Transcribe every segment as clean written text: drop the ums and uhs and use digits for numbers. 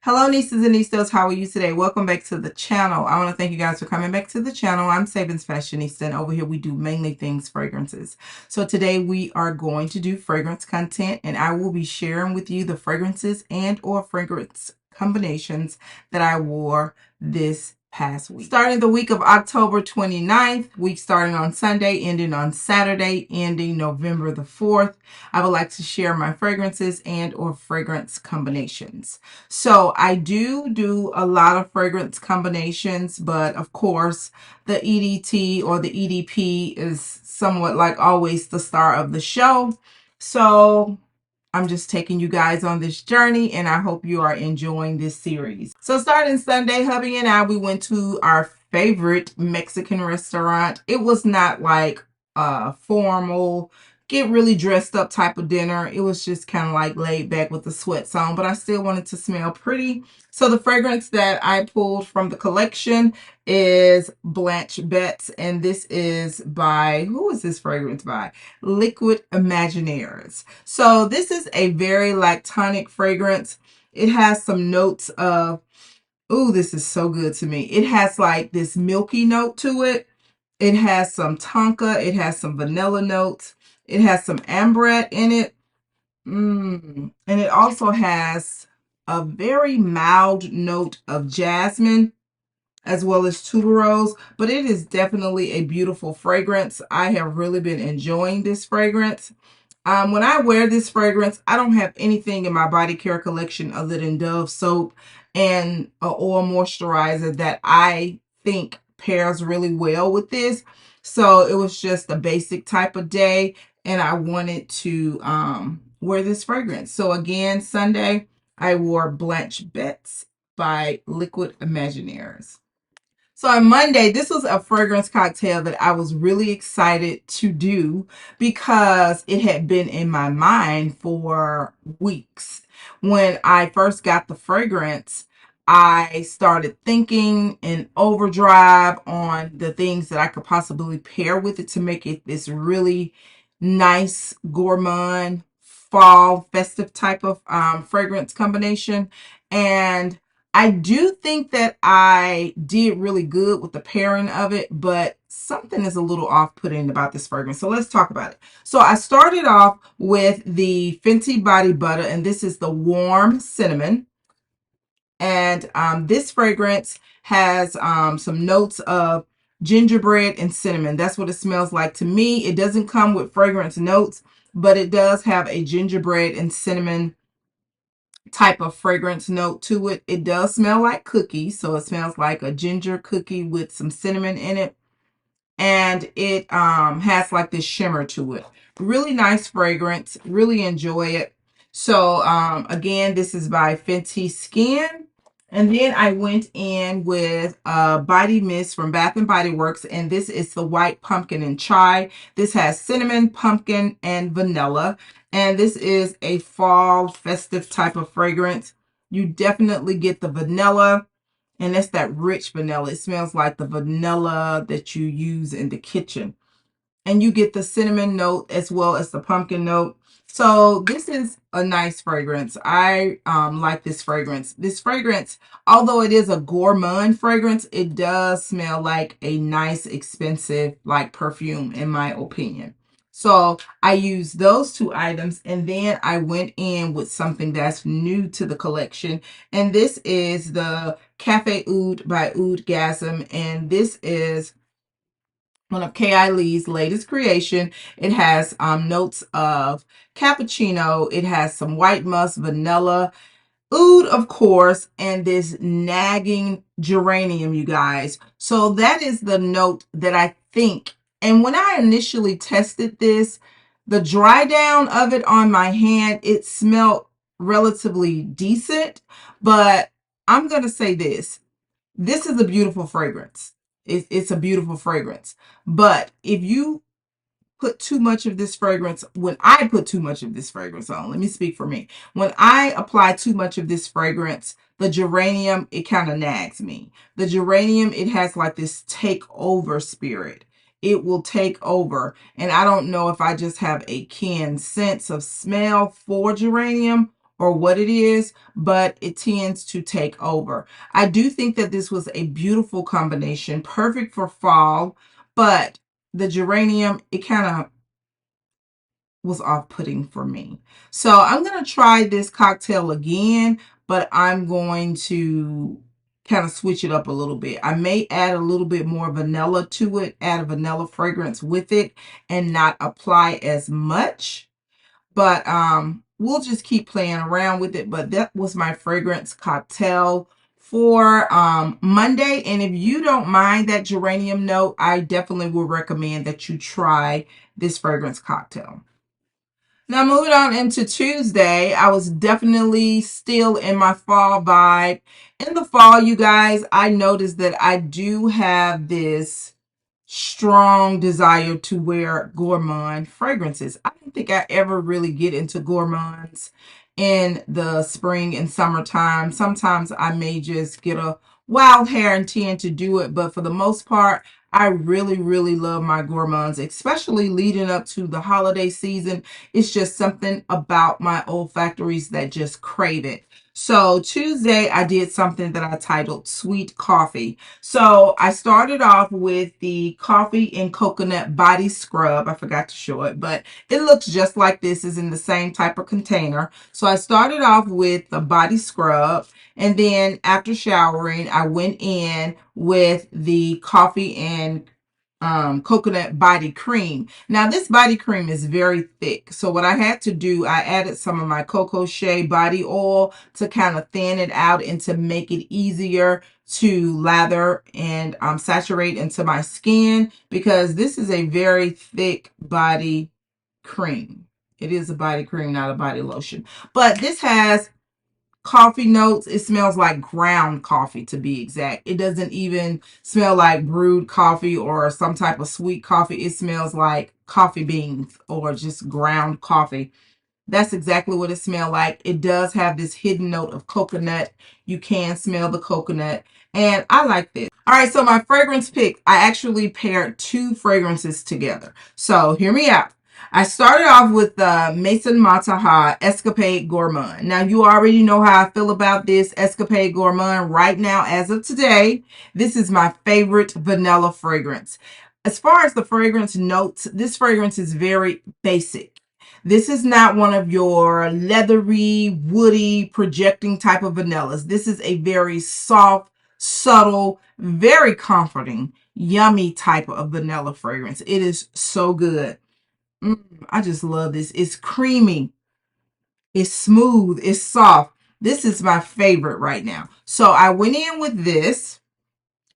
Hello, nieces and niestas. How are you today? Welcome back to the channel. I want to thank you guys for coming back to the channel. I'm SavingsFashionista, and over here we do mainly things fragrances. So today we are going to do fragrance content, and I will be sharing with you the fragrances and or fragrance combinations that I wore this past week. Starting the week of October 29th, week starting on Sunday, ending on Saturday, ending November the 4th. I would like to share my fragrances and or fragrance combinations. So I do a lot of fragrance combinations, but of course the EDT or the EDP is somewhat like always the star of the show. So I'm just taking you guys on this journey, and I hope you are enjoying this series. So starting Sunday, hubby and I, we went to our favorite Mexican restaurant. It was not like formal, get really dressed up type of dinner. It was just kind of like laid back with the sweats on, but I still wanted to smell pretty. So the fragrance that I pulled from the collection is Blanche BêTE, and this is by, who is this fragrance by? Liquid Imaginaries. So this is a very lactonic fragrance. It has some notes of, ooh, this is so good to me. It has like this milky note to it. It has some tonka. It has some vanilla notes. It has some ambrette in it. And it also has a very mild note of jasmine as well as tuberose, but it is definitely a beautiful fragrance. I have really been enjoying this fragrance. When I wear this fragrance, I don't have anything in my body care collection other than Dove soap and an oil moisturizer that I think pairs really well with this. So it was just a basic type of day, and I wanted to wear this fragrance. So again, Sunday, I wore Blanche BêTE by Liquid Imaginaries. So on Monday, this was a fragrance cocktail that I was really excited to do because it had been in my mind for weeks. When I first got the fragrance, I started thinking in overdrive on the things that I could possibly pair with it to make it this really nice gourmand fall festive type of fragrance combination. And I do think that I did really good with the pairing of it, but something is a little off-putting about this fragrance. So let's talk about it. So I started off with the Fenty Body Butter, and this is the Warm Cinnamon. And this fragrance has some notes of gingerbread and cinnamon. That's what it smells like to me. It doesn't come with fragrance notes, but it does have a gingerbread and cinnamon type of fragrance note to it. It does smell like cookies, so it smells like a ginger cookie with some cinnamon in it, and it has like this shimmer to it. Really nice fragrance, really enjoy it. So again, this is by Fenty Skin. And then I went in with Body Mist from Bath and Body Works, and this is the White Pumpkin and Chai. This has cinnamon, pumpkin, and vanilla, and this is a fall festive type of fragrance. You definitely get the vanilla, and that's that rich vanilla. It smells like the vanilla that you use in the kitchen. And you get the cinnamon note as well as the pumpkin note. So this is a nice fragrance. I like this fragrance. This fragrance, although it is a gourmand fragrance, it does smell like a nice, expensive, like perfume, in my opinion. So I used those two items, and then I went in with something that's new to the collection. And this is the Cafe Oud by Oudgasm. And this is one of KayAli's latest creation. It has notes of cappuccino. It has some white musk, vanilla, oud, of course, and this nagging geranium, you guys. So that is the note that I think. And when I initially tested this, the dry down of it on my hand, it smelled relatively decent. But I'm going to say this. This is a beautiful fragrance. It's a beautiful fragrance. But if you put too much of this fragrance, when I put too much of this fragrance on, let me speak for me. When I apply too much of this fragrance, the geranium, it kind of nags me. The geranium, it has like this takeover spirit. It will take over. And I don't know if I just have a keen sense of smell for geranium, or what it is, but it tends to take over. I do think that this was a beautiful combination, perfect for fall, but the geranium, it kind of was off-putting for me. So I'm going to try this cocktail again, but I'm going to kind of switch it up a little bit. I may add a little bit more vanilla to it, add a vanilla fragrance with it, and not apply as much. But we'll just keep playing around with it. But that was my fragrance cocktail for Monday. And if you don't mind that geranium note, I definitely will recommend that you try this fragrance cocktail. Now, moving on into Tuesday, I was definitely still in my fall vibe. In the fall, you guys, I noticed that I do have this strong desire to wear gourmand fragrances. I don't think I ever really get into gourmands in the spring and summertime. Sometimes I may just get a wild hair and tend to do it, but for the most part, I really, really love my gourmands, especially leading up to the holiday season. It's just something about my olfactories that just crave it. So Tuesday, I did something that I titled Sweet Coffee. So I started off with the coffee and coconut body scrub. I forgot to show it, but it looks just like this. Is in the same type of container. So I started off with the body scrub, and then after showering, I went in with the coffee and coconut body cream. Now this body cream is very thick. So what I had to do, I added some of my Cocoa Shea body oil to kind of thin it out and to make it easier to lather and saturate into my skin, because this is a very thick body cream. It is a body cream, not a body lotion. But this has coffee notes. It smells like ground coffee, to be exact. It doesn't even smell like brewed coffee or some type of sweet coffee. It smells like coffee beans or just ground coffee. That's exactly what it smells like. It does have this hidden note of coconut. You can smell the coconut, and I like this. All right, so my fragrance pick, I actually paired two fragrances together. So hear me out. I started off with the Maison Mataha Escapade Gourmande. Now, you already know how I feel about this Escapade Gourmande right now. As of today, this is my favorite vanilla fragrance. As far as the fragrance notes, this fragrance is very basic. This is not one of your leathery, woody, projecting type of vanillas. This is a very soft, subtle, very comforting, yummy type of vanilla fragrance. It is so good. I just love this. It's creamy. It's smooth. It's soft. This is my favorite right now. So I went in with this.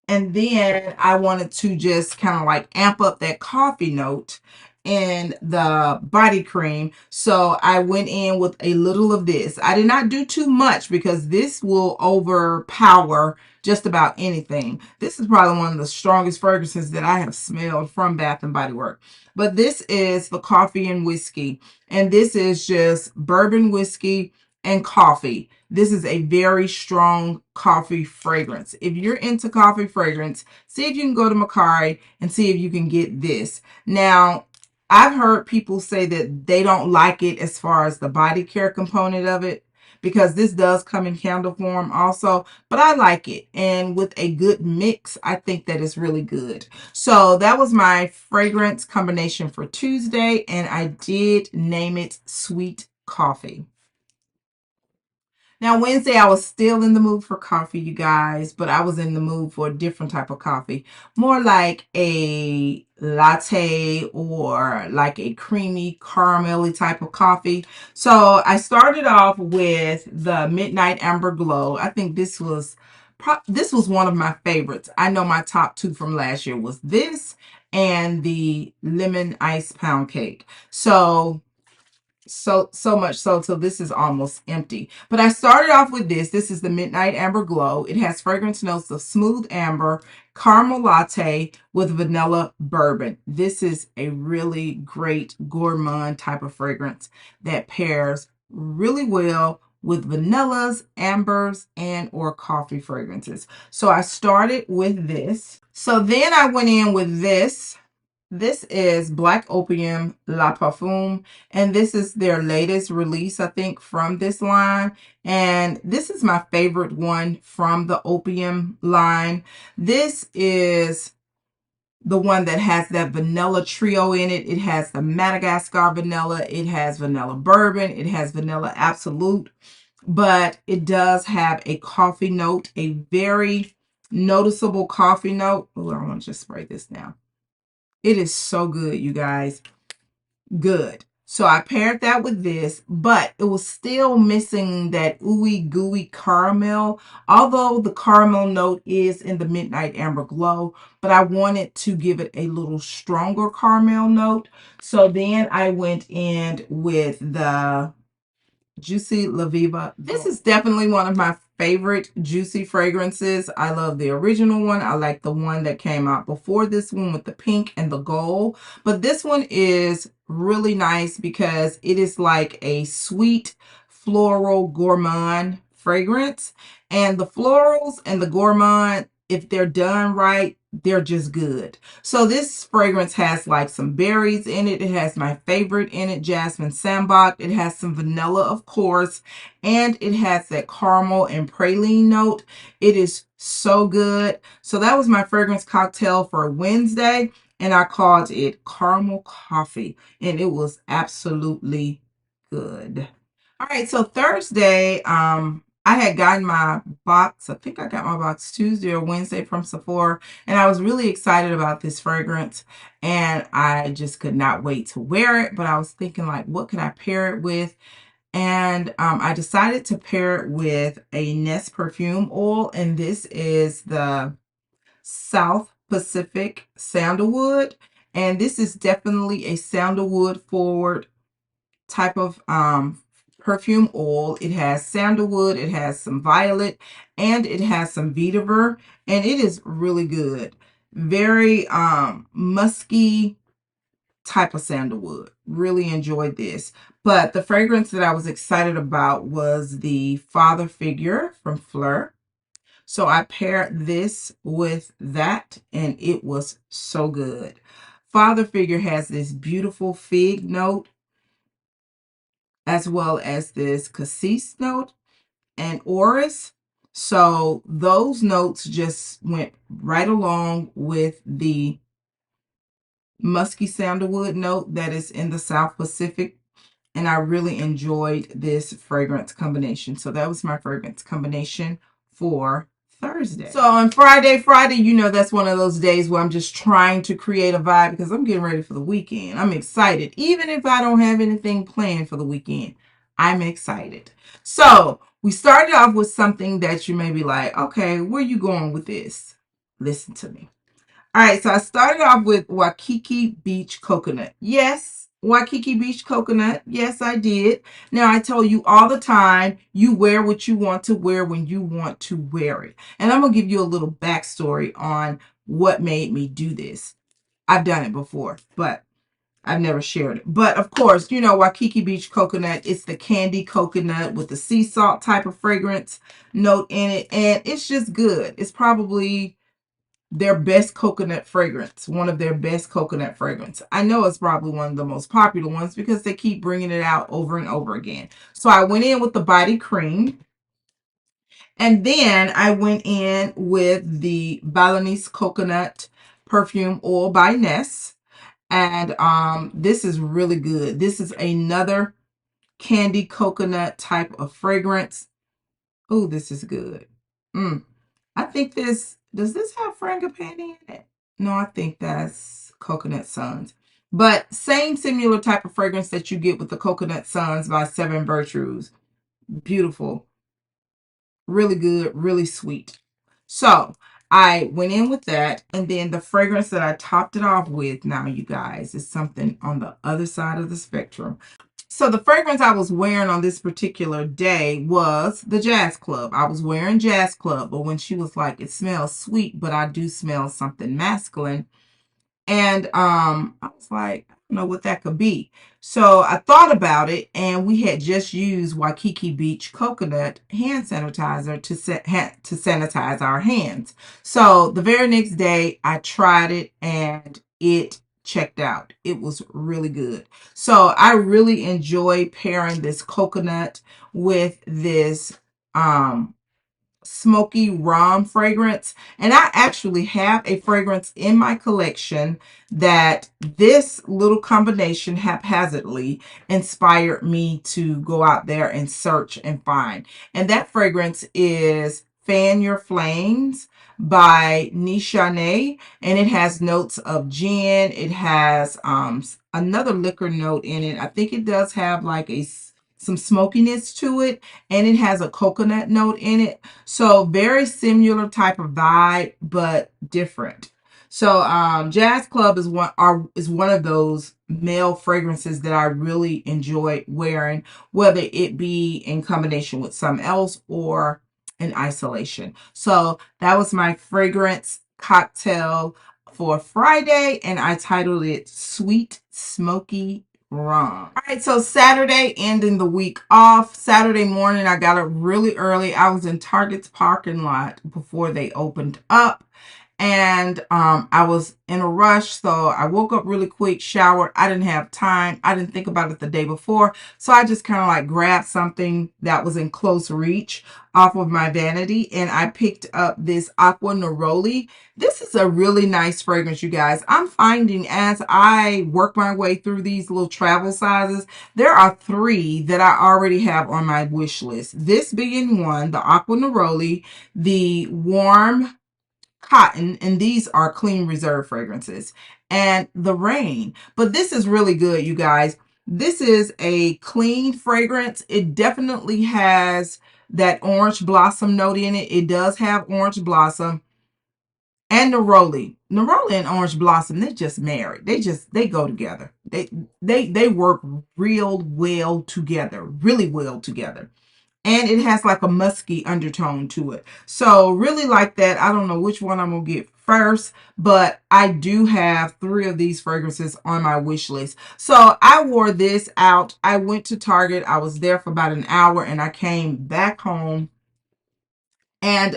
And then I wanted to just kind of like amp up that coffee note and the body cream. So I went in with a little of this. I did not do too much because this will overpower just about anything. This is probably one of the strongest fragrances that I have smelled from Bath and Body Works. But this is the coffee and whiskey. And this is just bourbon whiskey and coffee. This is a very strong coffee fragrance. If you're into coffee fragrance, see if you can go to Mercari and see if you can get this. Now, I've heard people say that they don't like it as far as the body care component of it, because this does come in candle form also, but I like it. And with a good mix, I think that it's really good. So that was my fragrance combination for Tuesday, and I did name it Sweet Coffee. Now, Wednesday, I was still in the mood for coffee, you guys, but I was in the mood for a different type of coffee. More like a latte or like a creamy, caramelly type of coffee. So I started off with the Midnight Amber Glow. I think this was one of my favorites. I know my top two from last year was this and the Lemon Ice Pound Cake. So much so till this is almost empty. But I started off with this. This is the Midnight Amber Glow. It has fragrance notes of smooth amber, caramel latte with vanilla bourbon. This is a really great gourmand type of fragrance that pairs really well with vanillas, ambers, and or coffee fragrances. So I started with this. So then I went in with this This is Black Opium La Parfum, and this is their latest release, I think, from this line. And this is my favorite one from the Opium line. This is the one that has that vanilla trio in it. It has the Madagascar vanilla, it has vanilla bourbon, it has vanilla absolute, but it does have a coffee note, a very noticeable coffee note. Oh, I want to just spray this now. It is so good, you guys. Good. So I paired that with this, but it was still missing that ooey gooey caramel, although the caramel note is in the Midnight Amber Glow, but I wanted to give it a little stronger caramel note. So then I went in with the Juicy La Viva. This is definitely one of my favorite juicy fragrances. I love the original one. I like the one that came out before this one with the pink and the gold. But this one is really nice because it is like a sweet floral gourmand fragrance. And the florals and the gourmand, if they're done right, they're just good. So this fragrance has like some berries in it. It has my favorite in it, jasmine sambac. It has some vanilla, of course, and it has that caramel and praline note. It is so good. So that was my fragrance cocktail for Wednesday, and I called it caramel coffee, and it was absolutely good. All right, so Thursday, I had gotten my box. I think I got my box Tuesday or Wednesday from Sephora, and I was really excited about this fragrance, and I just could not wait to wear it. But I was thinking, like, what could I pair it with? And I decided to pair it with a Nest perfume oil, and this is the South Pacific Sandalwood, and this is definitely a sandalwood forward type of perfume oil. It has sandalwood, it has some violet, and it has some vetiver, and it is really good. Very musky type of sandalwood. Really enjoyed this. But the fragrance that I was excited about was the Father Figure from Phlur. So I paired this with that, and it was so good. Father Figure has this beautiful fig note, as well as this cassis note and orris. So those notes just went right along with the musky sandalwood note that is in the South Pacific. And I really enjoyed this fragrance combination. So that was my fragrance combination for Thursday. So on Friday, you know, that's one of those days where I'm just trying to create a vibe because I'm getting ready for the weekend. I'm excited. Even if I don't have anything planned for the weekend, I'm excited. So we started off with something that you may be like, okay, where are you going with this? Listen to me. All right, so I started off with Waikiki Beach Coconut. Yes, Waikiki Beach Coconut. Yes, I did. Now, I tell you all the time, you wear what you want to wear when you want to wear it. And I'm going to give you a little backstory on what made me do this. I've done it before, but I've never shared it. But, of course, you know, Waikiki Beach Coconut, it's the candy coconut with the sea salt type of fragrance note in it. And it's just good. It's probably their best coconut fragrance, one of their best coconut fragrance. I know it's probably one of the most popular ones because they keep bringing it out over and over again. So I went in with the body cream, and then I went in with the Balinese coconut perfume oil by Ness, and this is really good. This is another candy coconut type of fragrance. Oh, this is good. I think does this have frangipani in it? No, I think that's Coconut Suns. But same similar type of fragrance that you get with the Coconut Suns by Seven Virtues. Beautiful. Really good, really sweet. So I went in with that, and then the fragrance that I topped it off with, now you guys, is something on the other side of the spectrum. So the fragrance I was wearing on this particular day was the Jazz Club. I was wearing Jazz Club, but when she was like, it smells sweet, but I do smell something masculine. And I was like, I don't know what that could be. So I thought about it, and we had just used Waikiki Beach Coconut hand sanitizer to sanitize our hands. So the very next day, I tried it, and it checked out. It was really good. So I really enjoy pairing this coconut with this smoky rum fragrance. And I actually have a fragrance in my collection that this little combination haphazardly inspired me to go out there and search and find. And that fragrance is Fan Your Flames by Nishane, and it has notes of gin. It has another liquor note in it. I think it does have like some smokiness to it, and it has a coconut note in it. So very similar type of vibe, but different. So Jazz Club is one of those male fragrances that I really enjoy wearing, whether it be in combination with something else or in isolation. So that was my fragrance cocktail for Friday, and I titled it Sweet Smoky Rum. All right, so Saturday, ending the week off. Saturday morning, I got up really early. I was in Target's parking lot before they opened up. And I was in a rush, so I woke up really quick, showered. I didn't have time. I didn't think about it the day before. So I just kind of like grabbed something that was in close reach off of my vanity, and I picked up this Acqua Neroli. This is a really nice fragrance, you guys. I'm finding as I work my way through these little travel sizes, there are 3 that I already have on my wish list. This being one, the Acqua Neroli, the Warm Cotton, and these are Clean Reserve fragrances, and the Rain. But this is really good, you guys. This is a clean fragrance. It definitely has that orange blossom note in it. It does have orange blossom. And Neroli. Neroli and orange blossom, they're just married. They go together. They work real well together. Really well together. And it has like a musky undertone to it. So really like that. I don't know which one I'm going to get first, but I do have 3 of these fragrances on my wish list. So I wore this out. I went to Target. I was there for about an hour, and I came back home. And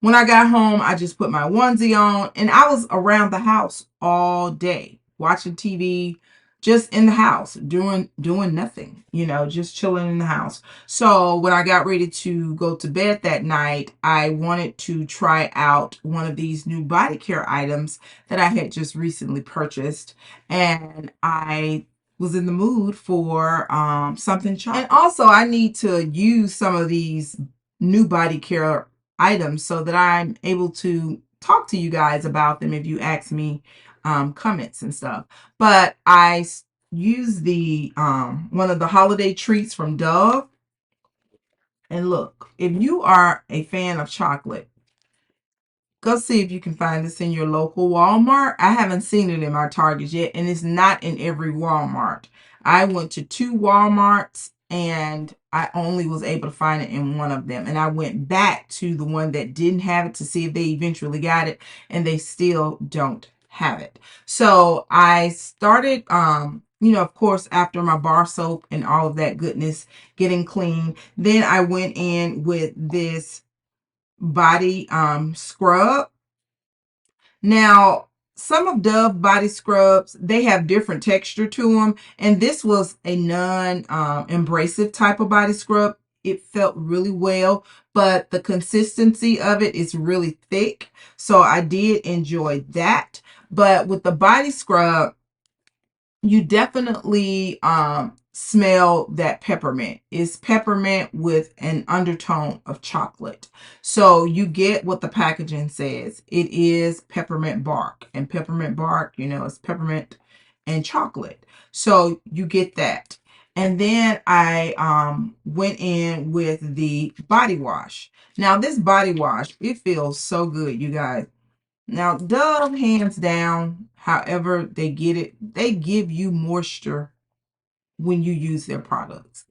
when I got home, I just put my onesie on, and I was around the house all day watching TV, just in the house doing nothing, just chilling in the house. So when I got ready to go to bed that night, I wanted to try out one of these new body care items that I had just recently purchased, and I was in the mood for something chocolate. And also I need to use some of these new body care items so that I'm able to talk to you guys about them if you ask me comments and stuff. But I use the one of the holiday treats from Dove. And look, if you are a fan of chocolate, go see if you can find this in your local Walmart. I haven't seen it in my Target yet, and it's not in every Walmart. I went to 2 Walmarts, and I only was able to find it in one of them. And I went back to the one that didn't have it to see if they eventually got it, and they still don't have it. So I started, of course, after my bar soap and all of that goodness getting clean, then I went in with this body scrub. Now, some of Dove body scrubs, they have different texture to them, and this was a non-abrasive type of body scrub. It felt really well, but the consistency of it is really thick, so I did enjoy that. But with the body scrub, you definitely smell that peppermint. It's peppermint with an undertone of chocolate. So you get what the packaging says. It is peppermint bark. And peppermint bark, it's peppermint and chocolate. So you get that. And then I went in with the body wash. Now this body wash, it feels so good, you guys. Now, Dove, hands down, however they get it, they give you moisture when you use their products.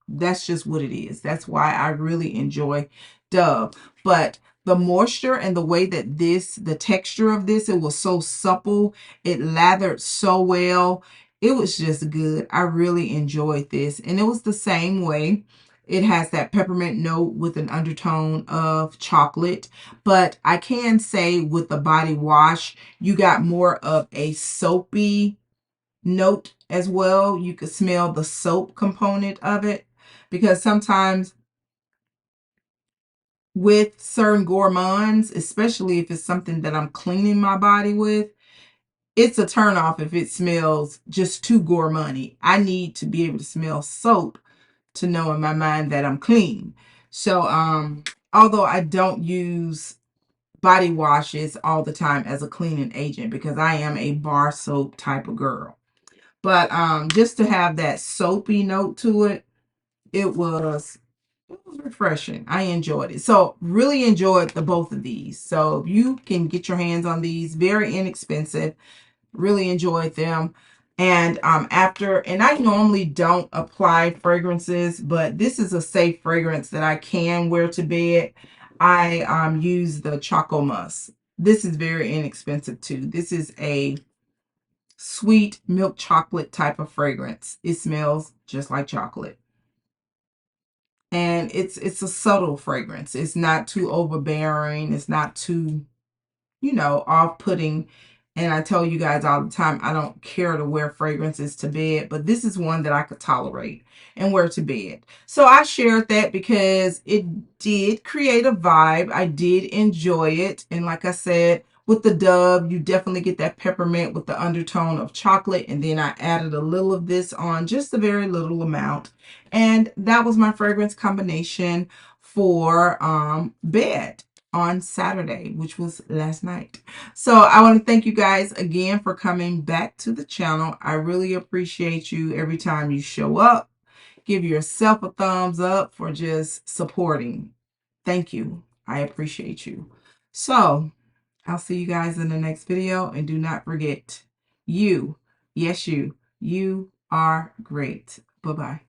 That's just what it is. That's why I really enjoy Dove. But the moisture and the way that the texture of this, it was so supple. It lathered so well. It was just good. I really enjoyed this. And it was the same way It has that peppermint note with an undertone of chocolate. But I can say with the body wash, you got more of a soapy note as well. You could smell the soap component of it, because sometimes with certain gourmands, especially if it's something that I'm cleaning my body with, it's a turn off if it smells just too gourmandy. I need to be able to smell soap to know in my mind that I'm clean. So although I don't use body washes all the time as a cleaning agent, because I am a bar soap type of girl, but just to have that soapy note to it, it was refreshing. I enjoyed it. So really enjoyed the both of these. So you can get your hands on these, very inexpensive. Really enjoyed them. And and I normally don't apply fragrances, but this is a safe fragrance that I can wear to bed. I use the Choco Musk. This is very inexpensive too. This is a sweet milk chocolate type of fragrance. It smells just like chocolate. And it's a subtle fragrance. It's not too overbearing. It's not too, off-putting. And I tell you guys all the time, I don't care to wear fragrances to bed, but this is one that I could tolerate and wear to bed. So I shared that because it did create a vibe. I did enjoy it. And like I said, with the Dove, you definitely get that peppermint with the undertone of chocolate. And then I added a little of this on, just a very little amount. And that was my fragrance combination for bed on Saturday, which was last night. So I want to thank you guys again for coming back to the channel. I really appreciate you every time you show up. Give yourself a thumbs up for just supporting. Thank you. I appreciate you. So I'll see you guys in the next video. And do not forget, you, yes, you are great. Bye-bye.